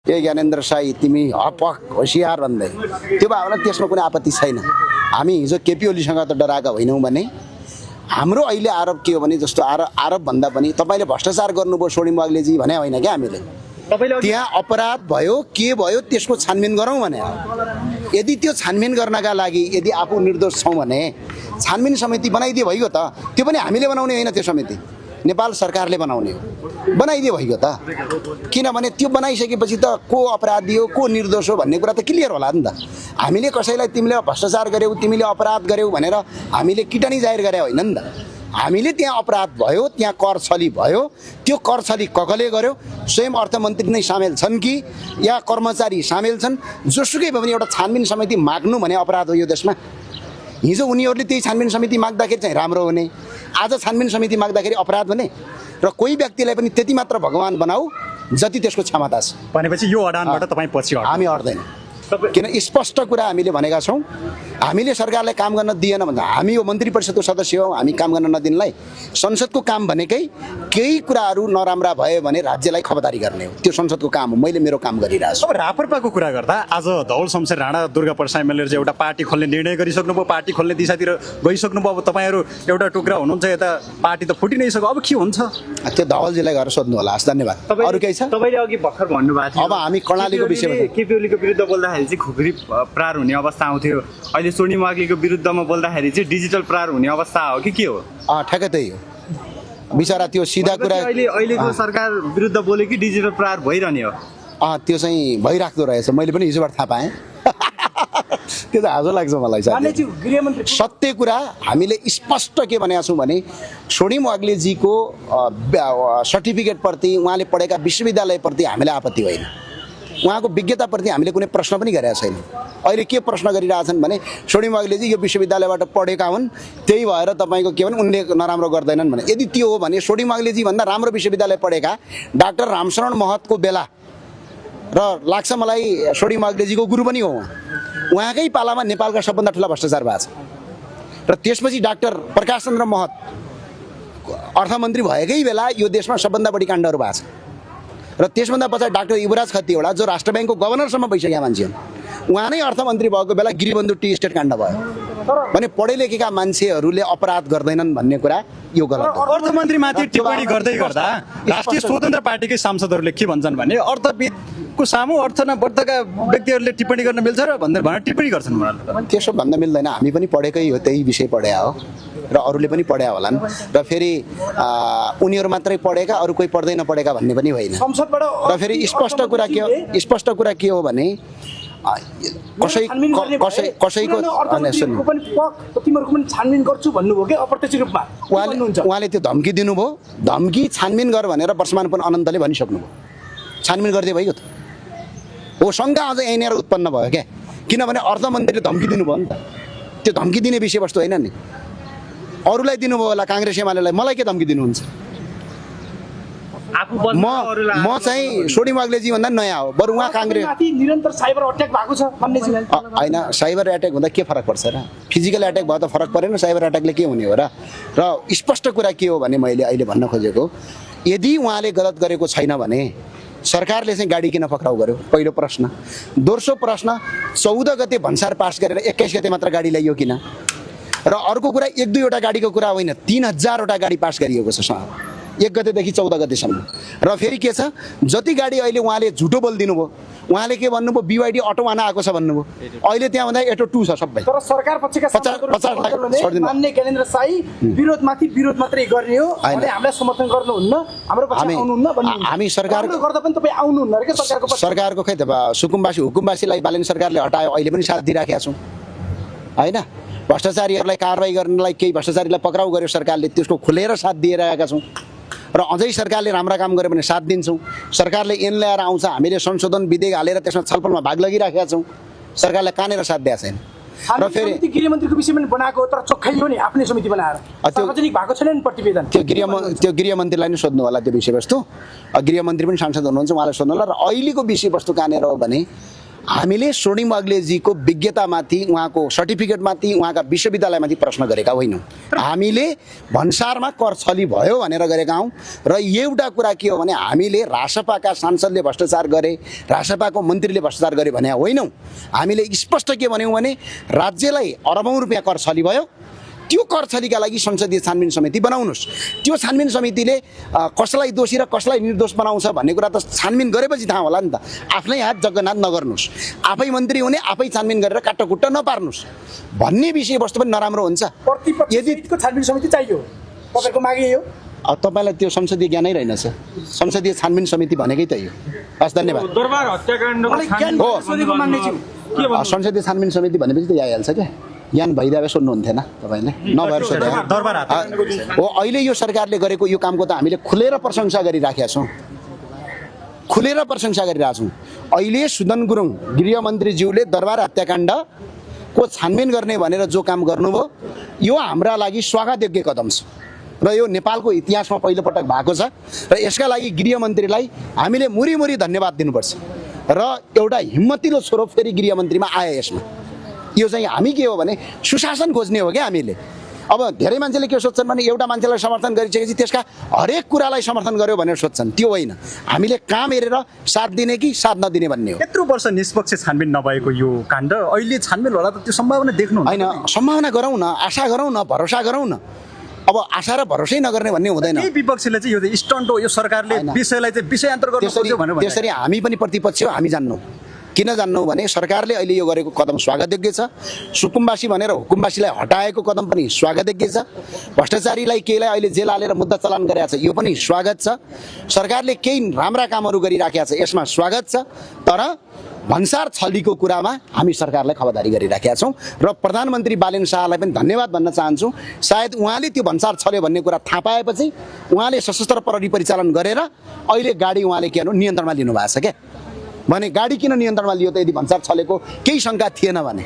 ए ज्ञानेन्द्र साई तिमी हपक होशियार भन्दै त्यो भावना त्यसमा कुनै आपत्ति छैन। हामी हिजो केपी ओलीसँग त डराएका होइनौँ भने हाम्रो अहिले आरोप के हो भने जस्तो आरोप भन्दा पनि तपाईँले भ्रष्टाचार गर्नुभयो सोनिम वाग्लेजी भने होइन क्या हामीले त्यहाँ अपराध भयो के भयो त्यसको छानबिन गरौँ भने यदि त्यो छानबिन गर्नका लागि यदि आफू निर्दोष छौँ भने छानबिन समिति बनाइदिए भइगयो त। त्यो पनि हामीले बनाउने होइन, त्यो समिति नेपाल सरकारले बनाउने हो। बनाइदिए भइगयो त, किनभने त्यो बनाइसकेपछि त को अपराधी हो को निर्दोष हो भन्ने कुरा त क्लियर होला नि त। हामीले कसैलाई तिमीले भ्रष्टाचार गर्यौ तिमीले अपराध गर्यौ भनेर हामीले किटनी जाहेर गरे होइन नि त। हामीले त्यहाँ अपराध भयो, त्यहाँ कर छली भयो, त्यो कर छली कसले गर्यो, स्वयं अर्थमन्त्री नै सामेल छन् कि या कर्मचारी सामेल छन्, जोसुकै भए पनि एउटा छानबिन समिति माग्नु भने अपराध हो यो देशमा। हिजो उनीहरूले त्यही छानबिन समिति माग्दाखेरि चाहिँ राम्रो हुने, आज छानबिन समिति माग्दाखेरि अपराध भने र कोही व्यक्तिलाई पनि त्यति मात्र भगवान बनाऊ जति त्यसको क्षमता छ भनेपछि यो अडानबाट तपाईँ पछि हामी हट्दैन। किन स्पष्ट कुरा हामीले भनेका छौँ, हामीले सरकारलाई काम गर्न दिएन भन्दा हामी यो मन्त्री परिषदको सदस्य हौँ, हामी काम गर्न नदिनलाई संसदको काम भनेकै केही कुराहरू नराम्रा भयो भने राज्यलाई खबरदारी गर्ने हो, त्यो संसदको काम हो। मैले मेरो काम गरिरहेको छु। अब राप्रपाको कुरा गर्दा आज धवल शमशेर राणा दुर्गा प्रसाद एमएलए चाहिँ एउटा पार्टी खोल्ने निर्णय गरिसक्नुभयो, पार्टी खोल्ने दिशातिर गइसक्नुभयो। अब तपाईँहरू एउटा टुक्रा हुनुहुन्छ, यता पार्टी त फुटि नै सक्यो, अब के हुन्छ? त्यो धवलजीलाई गएर सोध्नु होला। हस्, धन्यवाद। अरू केही छ? तपाईँले अघि भर्खर भन्नुभएको थियो अब हामी कर्णालीको विषयमा केपी ओलीको विरुद्ध बोल्दाखेरि चाहिँ खुकुरी प्रहार हुने अवस्था आउँथ्यो, अहिले सोनिम वाग्लेको विरुद्धमा बोल्दाखेरि चाहिँ डिजिटल प्रहार हुने अवस्था हो कि के हो? ठ्याक्कै त्यही हो बिचरा। त्यो सिधा कुरा अहिलेको सरकार विरुद्ध बोले कि डिजिटल प्रहार भइरहने हो? त्यो चाहिँ भइराख्दो रहेछ, मैले पनि हिजोबाट थाहा पाएँ। त्यो त हाजो लाग्छ मलाई। सत्य कुरा हामीले स्पष्ट के भनेका छौँ भने सोनिम वाग्लेजीको सर्टिफिकेटप्रति उहाँले पढेका विश्वविद्यालयप्रति हामीलाई आपत्ति होइन, उहाँको विज्ञताप्रति हामीले कुनै प्रश्न पनि गरेका छैन। अहिले के प्रश्न गरिरहेछन् भने सोनिम वाग्लेजी यो विश्वविद्यालयबाट पढेका हुन् त्यही भएर तपाईँको के भने उनले नराम्रो गर्दैनन् भने, यदि त्यो हो भने सोनिम वाग्लेजी भन्दा राम्रो विश्वविद्यालय पढेका डाक्टर रामशरण महतको बेला र लाग्छ मलाई सोनिम वाग्लेजीको गुरु पनि हो, उहाँकै पालामा नेपालका सबभन्दा ठुला भ्रष्टाचार भएको छ। र त्यसपछि डाक्टर प्रकाश चन्द्र महत अर्थमन्त्री भएकै बेला यो देशमा सबभन्दा बढी काण्डहरू भएको छ। र त्यसभन्दा पछाडि डाक्टर युवराज खतिवडा जो राष्ट्र ब्याङ्कको गभर्नरसम्म भइसकेका मान्छे हुन्, उहाँ नै अर्थमन्त्री भएको बेला गिरिबन्धु टी स्टेट काण्ड भयो भने पढे लेखेका मान्छेहरूले अपराध गर्दैनन् भन्ने कुरा यो गलत हो। अर्थमन्त्रीमाथि टिप्पणी गर्दै गर्दा राष्ट्रिय स्वतन्त्र पार्टीकै सांसदहरूले के भन्छन् भने अर्थविदको सामु अर्थ नबद्धका व्यक्तिहरूले टिप्पणी गर्न मिल्छ र भनेर टिप्पणी गर्छन्। त्यसो भन्दा मिल्दैन, हामी पनि पढेकै हो, त्यही विषय पढेका हो र अरूले पनि पढेका होलान्। र फेरि उनीहरू मात्रै पढेका अरू कोही पढ्दै नपढेका भन्ने पनि होइन। र फेरि स्पष्ट कुरा के हो भने कसैको उहाँले त्यो धम्की दिनुभयो, धम्की छानबिन गर भनेर वर्षमान अनन्तले भनिसक्नुभयो, छानबिन गरिदिए भइगयो त हो। शङ्का अझ यहीँनिर उत्पन्न भयो क्या, किनभने अर्थमन्त्रीले धम्की दिनुभयो नि त, त्यो धम्की दिने विषयवस्तु होइन नि। अरूलाई दिनुभयो होला, काङ्ग्रेस एमालेलाई, मलाई के धम्की दिनुहुन्छ? म चाहिँ सोनिम वाग्लेजी भन्दा नयाँ हो, बरु उहाँ काङ्ग्रेस निरन्तर साइबर अट्याक भएको छ भन्ने होइन। साइबर अट्याक हुँदा के फरक पर्छ र? फिजिकल अट्याक भयो त फरक परेन, साइबर अट्याकले के हुने हो र? र स्पष्ट कुरा के हो भने मैले अहिले भन्न खोजेको, यदि उहाँले गलत गरेको छैन भने सरकारले चाहिँ गाडी किन पक्राउ गर्यो, पहिलो प्रश्न। दोस्रो प्रश्न, 14 गते भन्सार पास गरेर 21 गते मात्र गाडी ल्याइयो किन? र अर्को कुरा, 1-2वटा गाडीको कुरा होइन, 3000वटा गाडी पास गरिएको छ 1 गतेदेखि 14 गतेसम्म। र फेरि के छ, जति गाडी अहिले उहाँले झुटो बोलिदिनु भयो, उहाँले के भन्नुभयो, बिवाइडी अटोवाना आएको छ भन्नुभयो, अहिले त्यहाँ भन्दा एटो 2 छ सबै। तर सरकार पक्षका सांसदहरूले मान्य ज्ञानेन्द्र साई विरोधमाथि विरोध मात्रै गर्ने हो भने हामीलाई समर्थन गर्नुहुन्न, हाम्रो पक्षमा आउनुहुन्न भन्नु। हामी सरकारको गर्दा पनि तपाईँ आउनुहुन्न रे के सरकारको खै त हुकुमवासीलाई बालेन सरकारले हटायो, अहिले पनि साथ दिइराखेका छौँ होइन। भ्रष्टाचारीहरूलाई कारवाही गर्नलाई केही भ्रष्टाचारीलाई पक्राउ गर्यो सरकारले, त्यसको खुलेर साथ दिइरहेका छौँ। र अझै सरकारले राम्रा काम गर्यो भने साथ दिन्छौँ। सरकारले ऐन ल्याएर आउँछ, हामीले संशोधन विधेयक हालेर त्यसमा छलफलमा भाग लगिराखेका छौँ, सरकारलाई कहाँनिर साथ दिएको छैन। र फेरि गृहमन्त्रीको विषयमा बनाएको तर चोखै हो नि, आफ्नै समिति बनाएर सार्वजनिक भएको छैन नि प्रतिवेदन। त्यो गृहमन्त्रीलाई नै सोध्नु होला त्यो विषयवस्तु, गृहमन्त्री पनि सांसद हुनुहुन्छ, उहाँलाई सोध्नु होला। र अहिलेको विषयवस्तु कहाँनिर हो भने हामीले स्वर्णिम अग्लेजीको विज्ञतामाथि उहाँको सर्टिफिकेटमाथि उहाँका विश्वविद्यालयमाथि प्रश्न गरेका होइनौँ। हामीले भन्सारमा कर छली भयो भनेर गरेका हौँ। र एउटा कुरा के हो भने हामीले रासपाका सांसदले भ्रष्टाचार गरे, रासपाको मन्त्रीले भ्रष्टाचार गरे भने होइनौँ। हामीले स्पष्ट के भन्यौँ भने राज्यलाई अरबौँ रुपियाँ कर छली भयो, त्यो कर छलीका लागि संसदीय छानबिन समिति बनाउनुहोस्। त्यो छानबिन समितिले कसलाई दोषी र कसलाई निर्दोष बनाउँछ भन्ने कुरा त छानबिन गरेपछि थाहा होला नि त। आफ्नै हात जग्गनाथ नगर्नुहोस्, आफै मन्त्री हुने आफै छानबिन गरेर काट्टकुट्ट नपार्नुहोस् भन्ने विषयवस्तु पनि नराम्रो हुन्छ। यदि छानबिन समिति चाहियो तपाईँको मागे यो अब तपाईँलाई त्यो संसदीय ज्ञानै रहेनछ। संसदीय छानबिन समिति भनेकै त यो। हस्, धन्यवाद। दरबार हत्याकाण्डको संसदीय छानबिन समिति भनेपछि त आइहाल्छ क्या। ज्ञान भइदिए सोध्नुहुन्थेन तपाईँले, नभएर सोधे हो। अहिले यो सरकारले गरेको यो कामको त हामीले खुलेर प्रशंसा गरिराखेका छौँ, खुलेर प्रशंसा गरिरहेका छौँ। अहिले सुदन गुरुङ गृहमन्त्रीज्यूले दरबार हत्याकाण्डको छानबिन गर्ने भनेर जो काम गर्नुभयो यो हाम्रा लागि स्वागतयोग्य कदम छ र यो नेपालको इतिहासमा पहिलोपटक भएको छ। र यसका लागि गृहमन्त्रीलाई हामीले मुरी धन्यवाद दिनुपर्छ। र एउटा हिम्मतिलो स्वरूप फेरि गृहमन्त्रीमा आयो यसमा। यो चाहिँ हामी के हो भने सुशासन खोज्ने हो क्या हामीले। अब धेरै मान्छेले के सोध्छन् भने एउटा मान्छेलाई समर्थन गरिसकेपछि त्यसका हरेक कुरालाई समर्थन गर्यो भनेर सोध्छन्। त्यो होइन, हामीले काम हेरेर साथ दिने कि साथ नदिने भन्ने हो। यत्रो वर्ष निष्पक्ष छानबिन नभएको यो काण्ड अहिले छानबिन होला त त्यो सम्भावना देख्नु होइन। सम्भावना गरौँ न, आशा गरौँ न, भरोसा गरौँ न। अब आशा र भरोसै नगर्ने भन्ने हुँदैन। विपक्षीले चाहिँ यो स्टन्ट हो, यो सरकारले विषयलाई चाहिँ विषयान्तर गर्नु खोज्यो भनेर त्यसरी हामी पनि प्रतिपक्ष हो। हामी जान्नौँ किन जान्नौँ भने सरकारले अहिले यो गरेको कदम स्वागतयोग्य छ। सुकुम्बासी भनेर हुकुमबासीलाई हटाएको कदम पनि स्वागतयोग्य छ। भ्रष्टाचारीलाई केहीलाई अहिले जेल हालेर मुद्दा चलान गरेको छ, यो पनि स्वागत छ। सरकारले केही राम्रा कामहरू गरिराखेको छ, यसमा स्वागत छ। तर भन्सार छलीको कुरामा हामी सरकारलाई खबरदारी गरिराखेका छौँ। र प्रधानमन्त्री बालेन शाहलाई पनि धन्यवाद भन्न चाहन्छु। सायद उहाँले त्यो भन्सार छल्यो भन्ने कुरा थाहा पाएपछि उहाँले सशस्त्र प्रहरी परिचालन गरेर अहिले गाडी उहाँले के गर्नु नियन्त्रणमा लिनुभएको छ क्या। भने गाडी किन नियन्त्रणमा लियो त? यदि भन्सार छलेको केही शङ्का थिएन भने,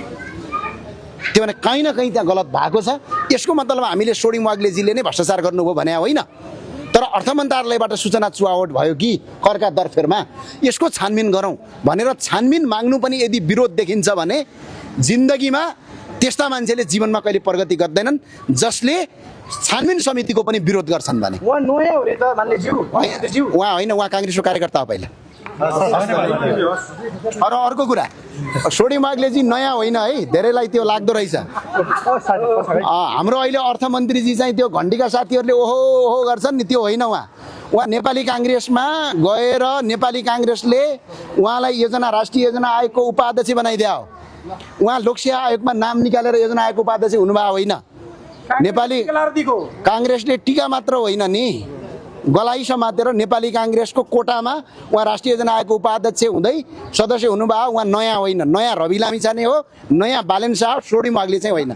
त्यो भने कहीँ न कहीँ त्यहाँ गलत भएको छ। यसको मतलब हामीले स्वर्णिम अग्लेजीले नै भ्रष्टाचार गर्नुभयो भने होइन। तर अर्थ मन्त्रालयबाट सूचना चुहावट भयो कि करका दरफेरमा, यसको छानबिन गरौँ भनेर छानबिन माग्नु पनि यदि विरोध देखिन्छ भने जिन्दगीमा त्यस्ता मान्छेले जीवनमा कहिले प्रगति गर्दैनन् जसले छानबिन समितिको पनि विरोध गर्छन् भने। उहाँ नयाँ हो रे त मान्यज्यू। उहाँ होइन, उहाँ काङ्ग्रेसको कार्यकर्ता हो पहिला। र अर्को कुरा, स्वर्णिम अग्लेजी नयाँ होइन है, धेरैलाई त्यो लाग्दो रहेछ। हाम्रो अहिले अर्थमन्त्रीजी चाहिँ त्यो घन्टीका साथीहरूले ओहो ओहो गर्छन् नि, त्यो होइन। उहाँ नेपाली काङ्ग्रेसमा गएर नेपाली काङ्ग्रेसले उहाँलाई राष्ट्रिय योजना आयोगको उपाध्यक्ष बनाइदियो। उहाँ लोकसेवा आयोगमा नाम निकालेर योजना आयोगको उपाध्यक्ष हुनुभएको होइन। नेपाली काङ्ग्रेसले टिका मात्र होइन नि, गलाइ समातेर नेपाली काङ्ग्रेसको कोटामा उहाँ राष्ट्रिय योजना आयोगको उपाध्यक्ष हुँदै सदस्य हुनुभयो। उहाँ नयाँ होइन, नयाँ रवि लामिछाने हो, नयाँ बालेन शाह, स्वर्णिम अग्ले चाहिँ होइन।